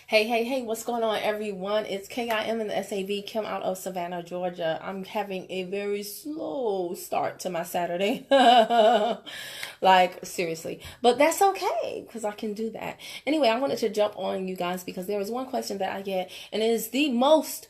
Hey, what's going on, everyone? It's KIM in the SAV, Kim out of Savannah, Georgia. I'm having a very slow start to my Saturday. Like, seriously. But that's okay, because I can do that. Anyway, I wanted to jump on you guys because there is one question that I get, and it is the most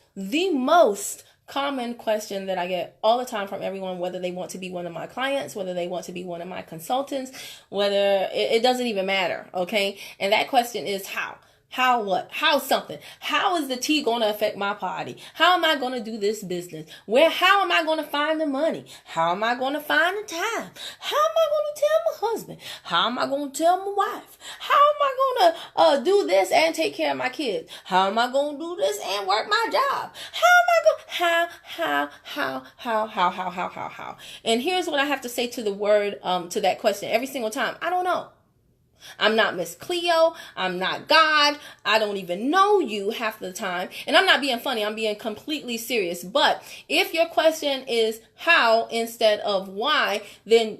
common question that I get all the time from everyone, whether they want to be one of my clients, whether they want to be one of my consultants, whether it doesn't even matter, okay? And that question is how? How what? How something? How is the tea going to affect my body? How am I going to do this business? How am I going to find the money? How am I going to find the time? How am I going to tell my husband? How am I going to tell my wife? How am I going to do this and take care of my kids? How am I going to do this and work my job? How am I going how? And here's what I have to say to the word, to that question every single time. I don't know. I'm not Miss Cleo. I'm not God. I don't even know you half the time. And I'm not being funny. I'm being completely serious. But if your question is how instead of why, then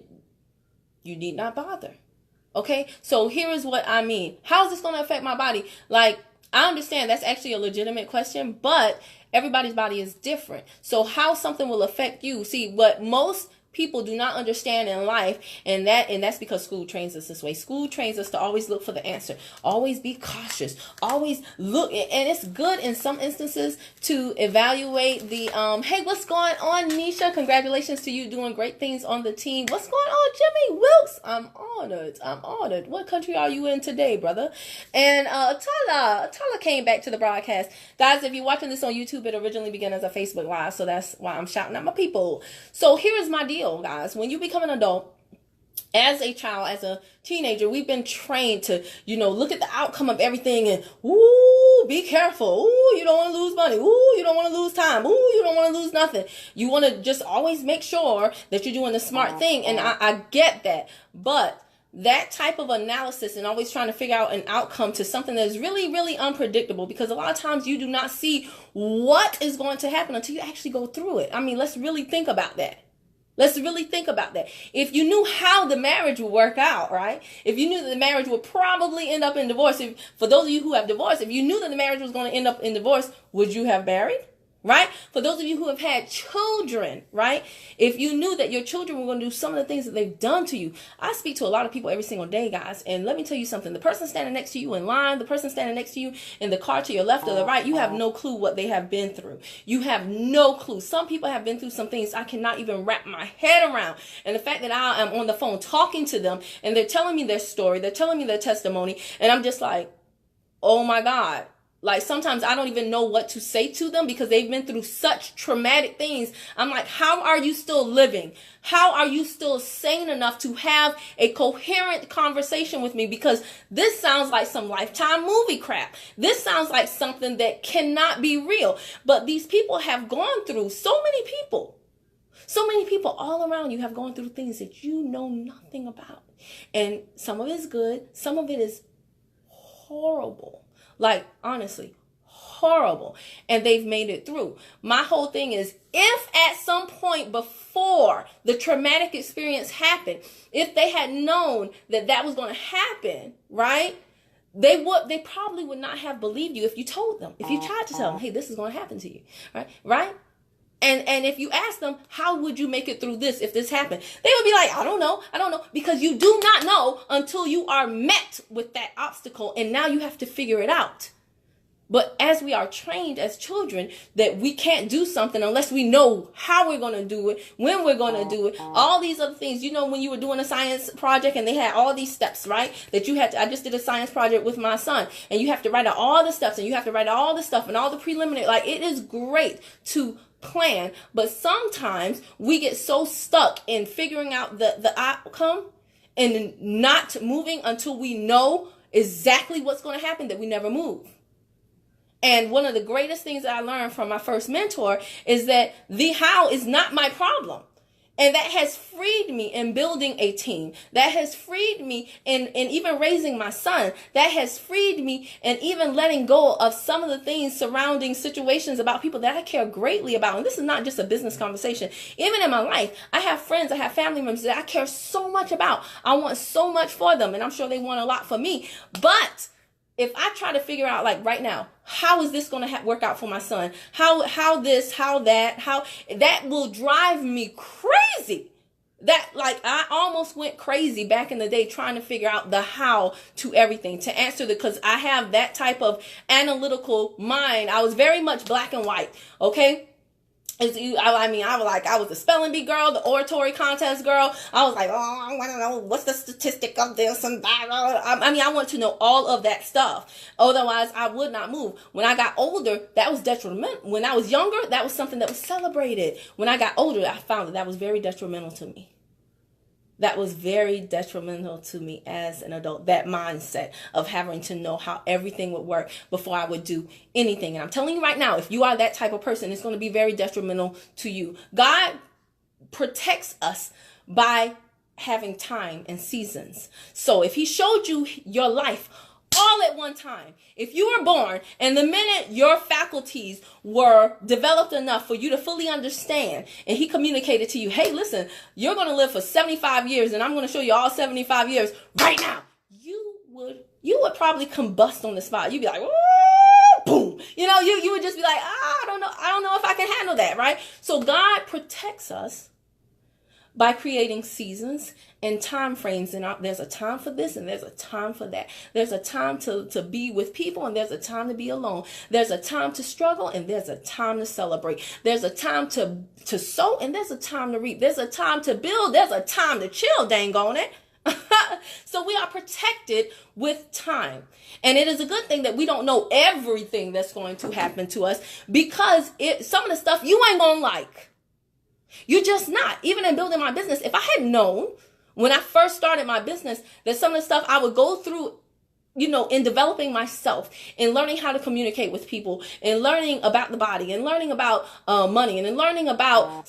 you need not bother. Okay? So here is what I mean. How is this going to affect my body? Like, I understand that's actually a legitimate question, but everybody's body is different. So how something will affect you. See, what most people do not understand in life, and that's because school trains us this way. School trains us to always look for the answer, always be cautious, always look. And it's good in some instances to evaluate the hey, what's going on, Nisha? Congratulations to you, doing great things on the team. What's going on, Jimmy Wilkes? I'm honored. What country are you in today, brother? And Tala came back to the broadcast. Guys, if you're watching this on YouTube, it originally began as a Facebook Live, so that's why I'm shouting at my people. So here is my deal, guys. When you become an adult, as a child, as a teenager, we've been trained to, look at the outcome of everything and, ooh, be careful. Ooh, you don't want to lose money. Ooh, you don't want to lose time. Ooh, you don't want to lose nothing. You want to just always make sure that you're doing the smart thing. And I get that. But that type of analysis and always trying to figure out an outcome to something that is really, really unpredictable, because a lot of times you do not see what is going to happen until you actually go through it. I mean, let's really think about that. Let's really think about that. If you knew how the marriage would work out, right? If you knew that the marriage would probably end up in divorce, for those of you who have divorced, if you knew that the marriage was going to end up in divorce, would you have married? Right? For those of you who have had children, right? If you knew that your children were going to do some of the things that they've done to you. I speak to a lot of people every single day, guys. And let me tell you something. The person standing next to you in line, the person standing next to you in the car to your left or the right, you have no clue what they have been through. You have no clue. Some people have been through some things I cannot even wrap my head around. And the fact that I am on the phone talking to them and they're telling me their story, they're telling me their testimony, and I'm just like, oh my God. Like, sometimes I don't even know what to say to them because they've been through such traumatic things. I'm like, how are you still living? How are you still sane enough to have a coherent conversation with me? Because this sounds like some Lifetime movie crap. This sounds like something that cannot be real. But these people have gone through, so many people all around you have gone through things that you know nothing about. And some of it is good. Some of it is horrible. Like, honestly, horrible. And they've made it through. My whole thing is, if at some point before the traumatic experience happened, if they had known that that was going to happen, right? They probably would not have believed you if you told them. If you tried to tell them, hey, this is going to happen to you, right? And if you ask them, how would you make it through this if this happened? They would be like, I don't know. Because you do not know until you are met with that obstacle. And now you have to figure it out. But as we are trained as children that we can't do something unless we know how we're going to do it, when we're going to do it, all these other things. When you were doing a science project and they had all these steps, right? That you had to, I just did a science project with my son, and you have to write out all the steps and you have to write out all the stuff and all the preliminary. Like, it is great to plan, but sometimes we get so stuck in figuring out the outcome and not moving until we know exactly what's going to happen that we never move. And one of the greatest things that I learned from my first mentor is that the how is not my problem. And that has freed me in building a team. That has freed me in even raising my son. That has freed me in even letting go of some of the things surrounding situations about people that I care greatly about. And this is not just a business conversation. Even in my life, I have friends, I have family members that I care so much about. I want so much for them, and I'm sure they want a lot for me. But if I try to figure out, like right now, how is this going to work out for my son? How this, how that will drive me crazy. That, like, I almost went crazy back in the day trying to figure out the how to everything, to answer because I have that type of analytical mind. I was very much black and white, okay? I was the spelling bee girl, the oratory contest girl. I was like, oh, I want to know what's the statistic of this and that. I want to know all of that stuff. Otherwise, I would not move. When I got older, that was detrimental. When I was younger, that was something that was celebrated. When I got older, I found that was very detrimental to me. That was very detrimental to me as an adult, that mindset of having to know how everything would work before I would do anything. And I'm telling you right now, if you are that type of person, it's going to be very detrimental to you. God protects us by having time and seasons. So if he showed you your life all at one time, if you were born and the minute your faculties were developed enough for you to fully understand, and he communicated to you, hey, listen, you're going to live for 75 years and I'm going to show you all 75 years right now, you would probably combust on the spot. You'd be like, boom. You would just be like, I don't know if I can handle that, right? So God protects us by creating seasons and time frames. And there's a time for this and there's a time for that. There's a time to be with people and there's a time to be alone. There's a time to struggle and there's a time to celebrate. There's a time to sow and there's a time to reap. There's a time to build. There's a time to chill, dang on it. So we are protected with time. And it is a good thing that we don't know everything that's going to happen to us, because some of the stuff you ain't gonna like. You're just not. Even in building my business, if I had known when I first started my business that some of the stuff I would go through, in developing myself, in learning how to communicate with people, and learning about the body, and learning about money, and then learning about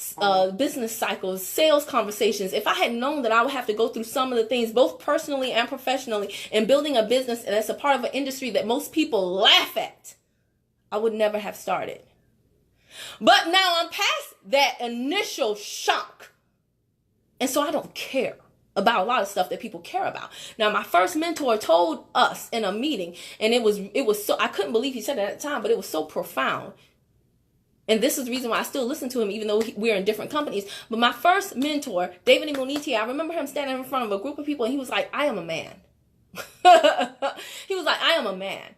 business cycles, sales conversations, if I had known that I would have to go through some of the things, both personally and professionally, in building a business that's a part of an industry that most people laugh at, I would never have started. But now I'm past that initial shock. And so I don't care about a lot of stuff that people care about. Now, my first mentor told us in a meeting, and it was so, I couldn't believe he said it at the time, but it was so profound. And this is the reason why I still listen to him, even though we're in different companies. But my first mentor, David Immuniti, I remember him standing in front of a group of people, and he was like, I am a man. He was like, I am a man.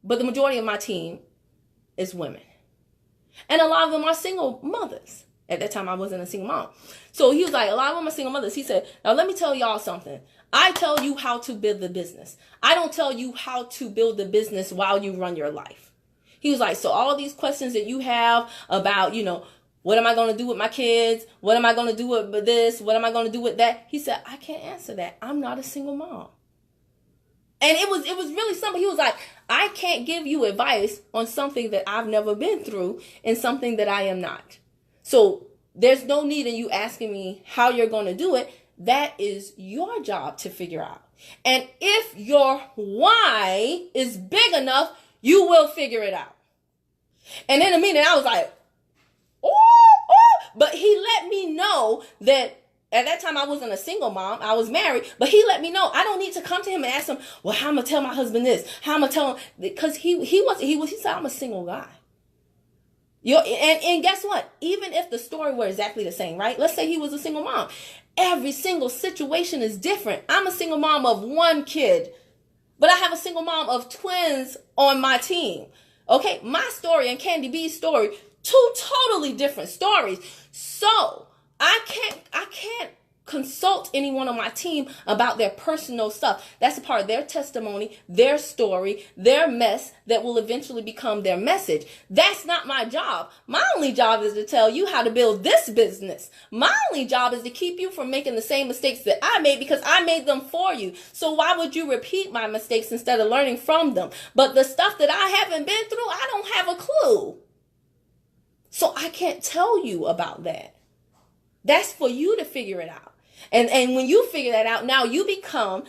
But the majority of my team is women. And a lot of them are single mothers. At that time, I wasn't a single mom. So he was like, a lot of them are single mothers. He said, now let me tell y'all something. I tell you how to build the business. I don't tell you how to build the business while you run your life. He was like, so all these questions that you have about, what am I going to do with my kids? What am I going to do with this? What am I going to do with that? He said, I can't answer that. I'm not a single mom. And it was really something. He was like, I can't give you advice on something that I've never been through and something that I am not. So there's no need in you asking me how you're going to do it. That is your job to figure out. And if your why is big enough, you will figure it out. And in a minute, I was like, but he let me know that at that time, I wasn't a single mom. I was married. But he let me know. I don't need to come to him and ask him, well, how am I going to tell my husband this? How am I tell him? Because he said, I'm a single guy. And guess what? Even if the story were exactly the same, right? Let's say he was a single mom. Every single situation is different. I'm a single mom of one kid, but I have a single mom of twins on my team. Okay, my story and Candy B's story, two totally different stories. So I can't consult anyone on my team about their personal stuff. That's a part of their testimony, their story, their mess that will eventually become their message. That's not my job. My only job is to tell you how to build this business. My only job is to keep you from making the same mistakes that I made, because I made them for you. So why would you repeat my mistakes instead of learning from them? But the stuff that I haven't been through, I don't have a clue. So I can't tell you about that. That's for you to figure it out. And when you figure that out, now you become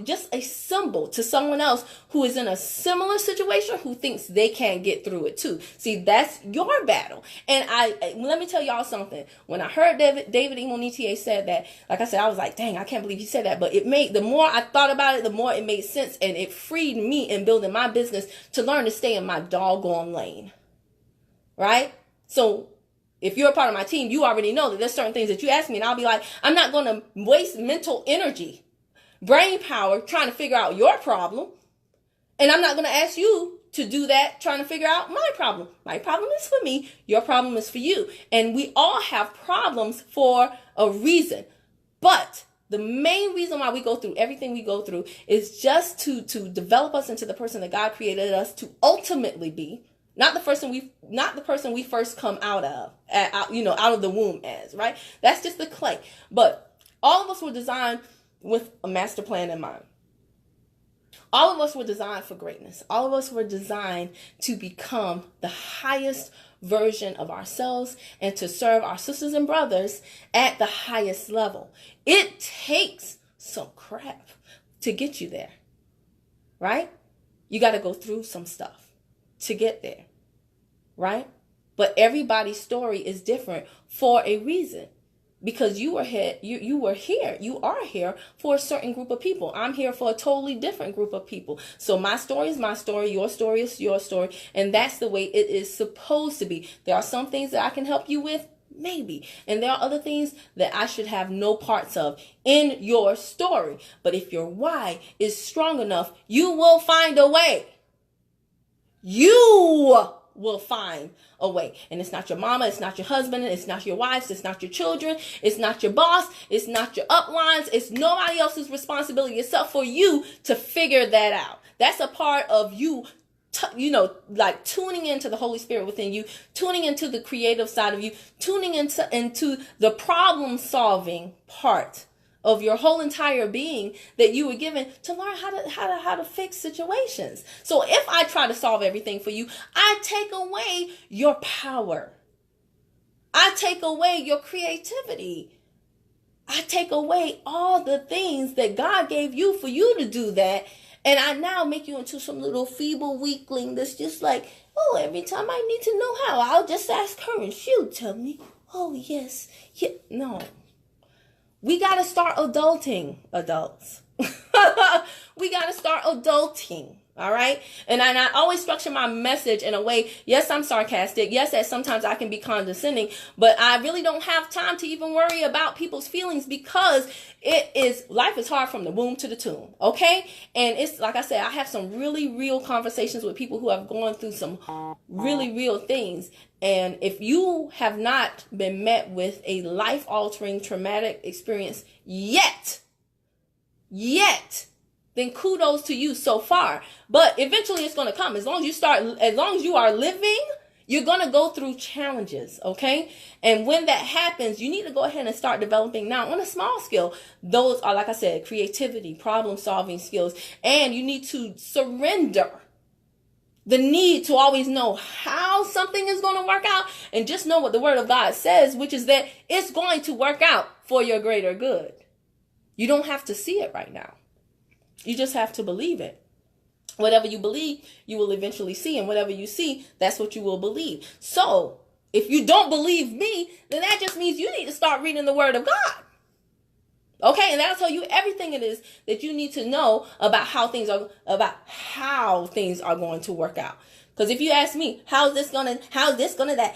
just a symbol to someone else who is in a similar situation, who thinks they can't get through it too. See, that's your battle. And let me tell y'all something. When I heard David Imonitie said that, like I said, I was like, dang, I can't believe he said that. But the more I thought about it, the more it made sense, and it freed me in building my business to learn to stay in my doggone lane. Right? So if you're a part of my team, you already know that there's certain things that you ask me, and I'll be like, I'm not going to waste mental energy, brain power, trying to figure out your problem. And I'm not going to ask you to do that, trying to figure out my problem. My problem is for me. Your problem is for you. And we all have problems for a reason. But the main reason why we go through everything we go through is just to develop us into the person that God created us to ultimately be. Not the person we first come out of, out of the womb as, right? That's just the clay. But all of us were designed with a master plan in mind. All of us were designed for greatness. All of us were designed to become the highest version of ourselves and to serve our sisters and brothers at the highest level. It takes some crap to get you there, right? You got to go through some stuff to get there, right? But everybody's story is different for a reason, because you are here for a certain group of people. I'm here for a totally different group of people. So my story is my story, your story is your story, and that's the way it is supposed to be. There are some things that I can help you with, maybe, and there are other things that I should have no parts of in your story. But if your why is strong enough, you will find a way. You will find a way. And it's not your mama, it's not your husband, it's not your wives, it's not your children, it's not your boss, it's not your uplines, it's nobody else's responsibility except for you to figure that out. That's a part of you, like tuning into the Holy Spirit within you, tuning into the creative side of you, tuning into the problem solving part of your whole entire being that you were given to learn how to fix situations. So if I try to solve everything for you, I take away your power. I take away your creativity. I take away all the things that God gave you for you to do that. And I now make you into some little feeble weakling that's just like, oh, every time I need to know how, I'll just ask her and she'll tell me, oh, yes. Yeah. No. We got to start adulting, adults. We got to start adulting. All right. And I always structure my message in a way. Yes, I'm sarcastic. Yes, that sometimes I can be condescending, but I really don't have time to even worry about people's feelings, because life is hard from the womb to the tomb. Okay. And it's like I said, I have some really real conversations with people who have gone through some really real things. And if you have not been met with a life-altering traumatic experience yet, then kudos to you so far. But eventually it's going to come. As long as you are living, you're going to go through challenges, okay? And when that happens, you need to go ahead and start developing now on a small scale. Those are, like I said, creativity, problem-solving skills. And you need to surrender the need to always know how something is going to work out, and just know what the Word of God says, which is that it's going to work out for your greater good. You don't have to see it right now. You just have to believe it. Whatever you believe, you will eventually see. And whatever you see, that's what you will believe. So if you don't believe me, then that just means you need to start reading the Word of God. Okay, and that'll tell you everything it is that you need to know about how things are going to work out. Because if you ask me, how is this gonna that,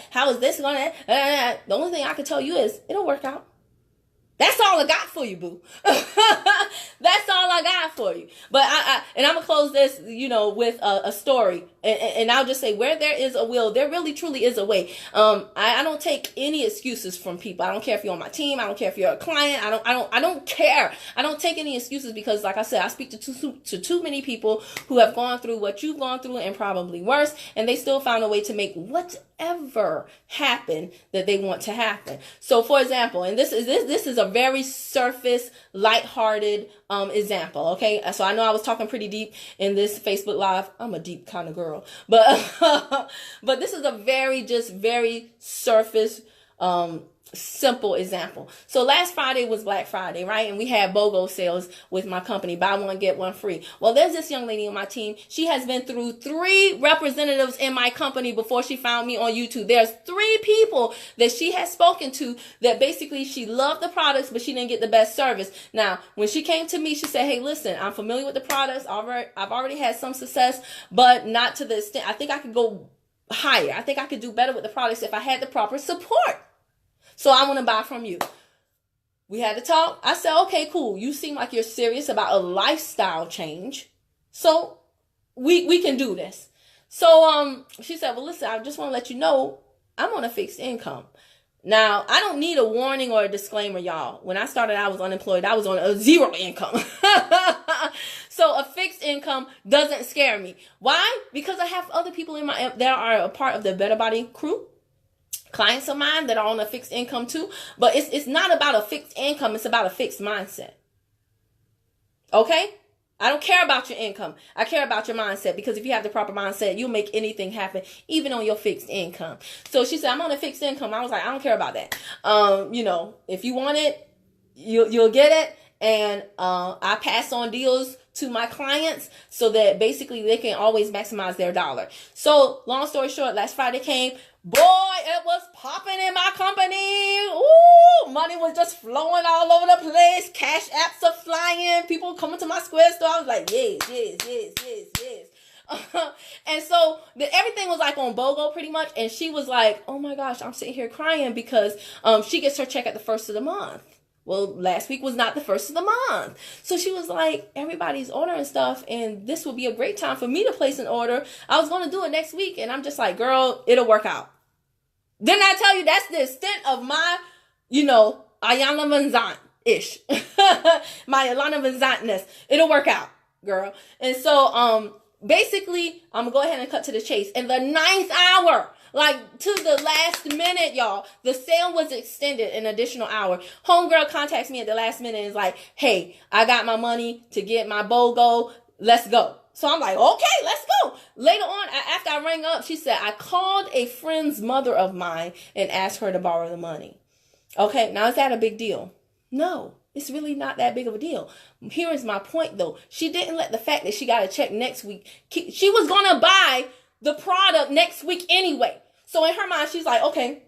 the only thing I can tell you is it'll work out. That's all I got for you, boo. That's all I got for you. But I'm gonna close this, with a story, and I'll just say, where there is a will, there really truly is a way. I don't take any excuses from people. I don't care if you're on my team. I don't care if you're a client. I don't care. I don't take any excuses, because, like I said, I speak to too many people who have gone through what you've gone through and probably worse, and they still found a way to make whatever happen that they want to happen. So, for example, and this is a very surface, lighthearted example. Okay, so I know I was talking pretty deep in this Facebook Live. I'm a deep kind of girl, but but this is a very surface simple example. So last Friday was Black Friday, right? And we had BOGO sales with my company, buy one, get one free. Well, there's this young lady on my team. She has been through 3 representatives in my company before she found me on YouTube. There's 3 people that she has spoken to that basically she loved the products, but she didn't get the best service. Now, when she came to me, she said, hey, listen, I'm familiar with the products. I've already had some success, but not to the extent. I think I could go higher. I think I could do better with the products if I had the proper support. So I want to buy from you. We had to talk. I said, okay, cool. You seem like you're serious about a lifestyle change. So we can do this. So she said, well, listen, I just want to let you know I'm on a fixed income. Now, I don't need a warning or a disclaimer, y'all. When I started, I was unemployed. I was on a 0 income. So a fixed income doesn't scare me. Why? Because I have other people that are a part of the BetterBodyCrew. Clients of mine that are on a fixed income too. But it's not about a fixed income. It's about a fixed mindset. Okay? I don't care about your income. I care about your mindset, because if you have the proper mindset, you'll make anything happen, even on your fixed income. So she said, I'm on a fixed income. I was like, I don't care about that. If you want it, you'll get it. And I pass on deals to my clients so that basically they can always maximize their dollar. So long story short, last Friday came. Boy, it was popping in my company. Ooh, money was just flowing all over the place. Cash apps are flying. People coming to my Square store. I was like, yes. And so everything was like on BOGO pretty much. And she was like, oh my gosh, I'm sitting here crying because she gets her check at the first of the month. Well, last week was not the first of the month. So she was like, everybody's ordering stuff, and this would be a great time for me to place an order. I was going to do it next week. And I'm just like, girl, it'll work out. Didn't I tell you that's the extent of my, Ayana Vanzant-ish. My Ayana Vanzant-ness. It'll work out, girl. And so, basically, I'm going to go ahead and cut to the chase. In the 9th hour, like to the last minute, y'all, the sale was extended an additional hour. Homegirl contacts me at the last minute and is like, hey, I got my money to get my BOGO. Let's go. So I'm like, okay, let's go. Later on, after I rang up, she said, I called a friend's mother of mine and asked her to borrow the money. Okay, now is that a big deal? No, it's really not that big of a deal. Here is my point, though. She didn't let the fact that she got a check next week. She was going to buy the product next week anyway. So in her mind, she's like, okay,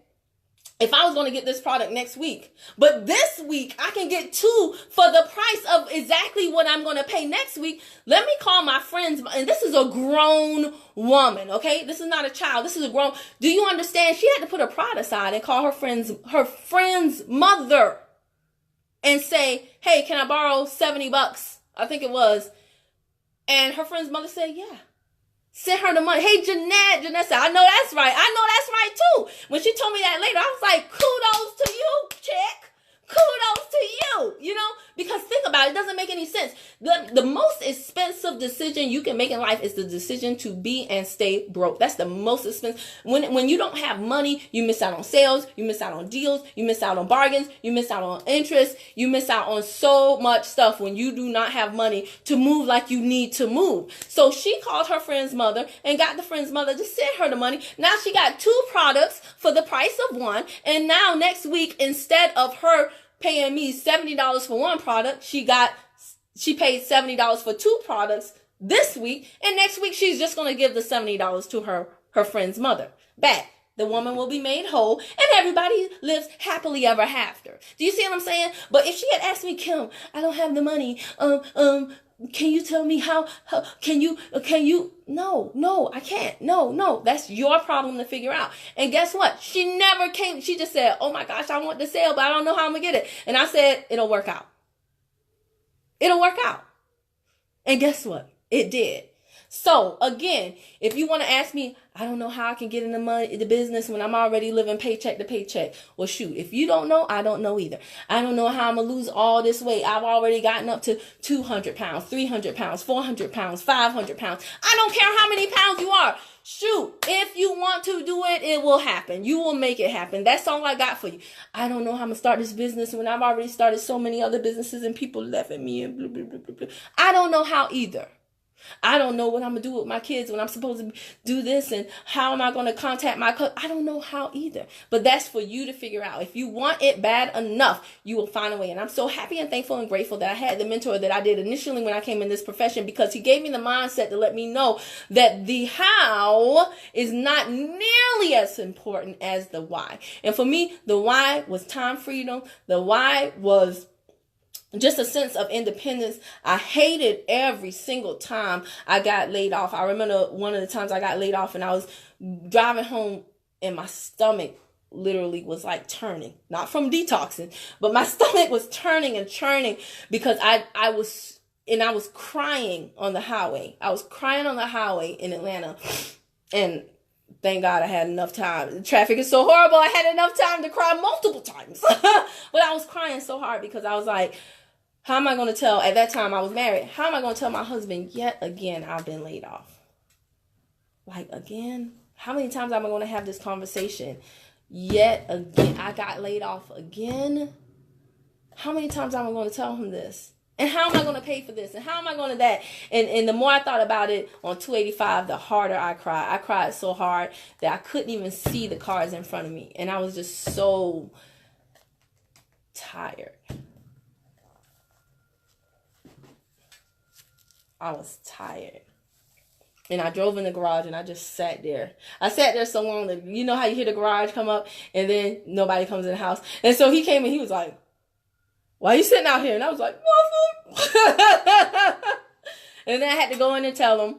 if I was going to get this product next week, but this week I can get 2 for the price of exactly what I'm going to pay next week, let me call my friends. And this is a grown woman, okay? This is not a child. This is a grown. Do you understand? She had to put her pride aside and call her friend's mother and say, hey, can I borrow $70? I think it was. And her friend's mother said, yeah. Sent her the money. Hey, Jeanette said, I know that's right. I know that's right, too. When she told me that later, I was like, kudos to you, chick. Kudos to you, because think about it. It doesn't make any sense. The most expensive decision you can make in life is the decision to be and stay broke. That's the most expensive. When you don't have money, you miss out on sales, you miss out on deals, you miss out on bargains, you miss out on interest, you miss out on so much stuff when you do not have money to move like you need to move. So she called her friend's mother and got the friend's mother to send her the money. Now she got 2 products for the price of one. And now next week, instead of her paying me $70 for one product, she paid $70 for 2 products this week, and next week she's just going to give the $70 to her friend's mother back. The woman will be made whole, and everybody lives happily ever after. Do you see what I'm saying? But if she had asked me, Kim, I don't have the money, can you tell me how can you, no, I can't. No, that's your problem to figure out. And guess what? She never came. She just said, oh my gosh, I want the sale, but I don't know how I'm gonna get it. And I said, it'll work out. It'll work out. And guess what? It did. So again, if you want to ask me, I don't know how I can get in the business when I'm already living paycheck to paycheck. Well, shoot, if you don't know, I don't know either. I don't know how I'm going to lose all this weight. I've already gotten up to 200 pounds, 300 pounds, 400 pounds, 500 pounds. I don't care how many pounds you are. Shoot, if you want to do it, it will happen. You will make it happen. That's all I got for you. I don't know how I'm going to start this business when I've already started so many other businesses and people left at me and blah, blah, blah, blah, blah. I don't know how either. I don't know what I'm going to do with my kids when I'm supposed to do this, and how am I going to contact my I don't know how either. But that's for you to figure out. If you want it bad enough, you will find a way. And I'm so happy and thankful and grateful that I had the mentor that I did initially when I came in this profession, because he gave me the mindset to let me know that the how is not nearly as important as the why. And for me, the why was time freedom. The why was just a sense of independence. I hated every single time I got laid off. I remember one of the times I got laid off and I was driving home and my stomach literally was like turning. Not from detoxing, but my stomach was turning and churning because I was crying on the highway. I was crying on the highway in Atlanta, and thank God I had enough time. The traffic is so horrible. I had enough time to cry multiple times. But I was crying so hard because I was like, how am I going to tell, at that time I was married, how am I going to tell my husband, yet again, I've been laid off? Like, again? How many times am I going to have this conversation? Yet again, I got laid off again? How many times am I going to tell him this? And how am I going to pay for this? And how am I going to that? And the more I thought about it on 285, the harder I cried. I cried so hard that I couldn't even see the cars in front of me. And I was just so tired. I was tired. And I drove in the garage and I just sat there. I sat there so long that, you know how you hear the garage come up and then nobody comes in the house. And so he came and he was like, why are you sitting out here? And I was like, nothing. And then I had to go in and tell him.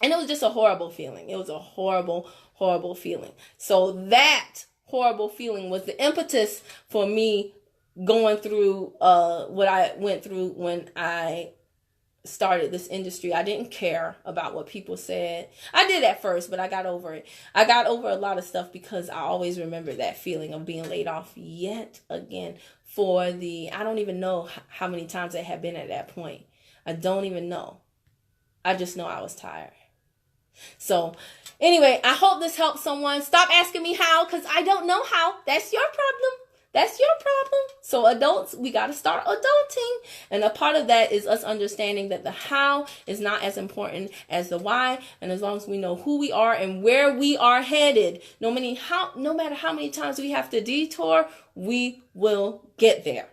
And it was just a horrible feeling. It was a horrible, horrible feeling. So that horrible feeling was the impetus for me going through what I went through when I started this industry. I didn't care about what people said. I did at first, but I got over it. I got over a lot of stuff because I always remember that feeling of being laid off yet again for I don't even know how many times it had been at that point. I don't even know. I just know I was tired. So anyway, I hope this helps someone. Stop asking me how, because I don't know how. That's your problem. That's your problem. So adults, we got to start adulting. And a part of that is us understanding that the how is not as important as the why. And as long as we know who we are and where we are headed, no matter how many times we have to detour, we will get there.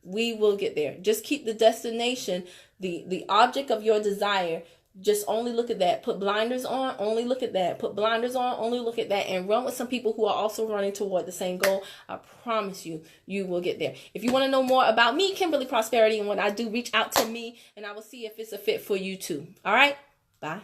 We will get there. Just keep the destination, the object of your desire. Just only look at that. Put blinders on, only look at that. Put blinders on, only look at that. And run with some people who are also running toward the same goal. I promise you, you will get there. If you want to know more about me, Kimberly Prosperity, and what I do, reach out to me, and I will see if it's a fit for you too. All right? Bye.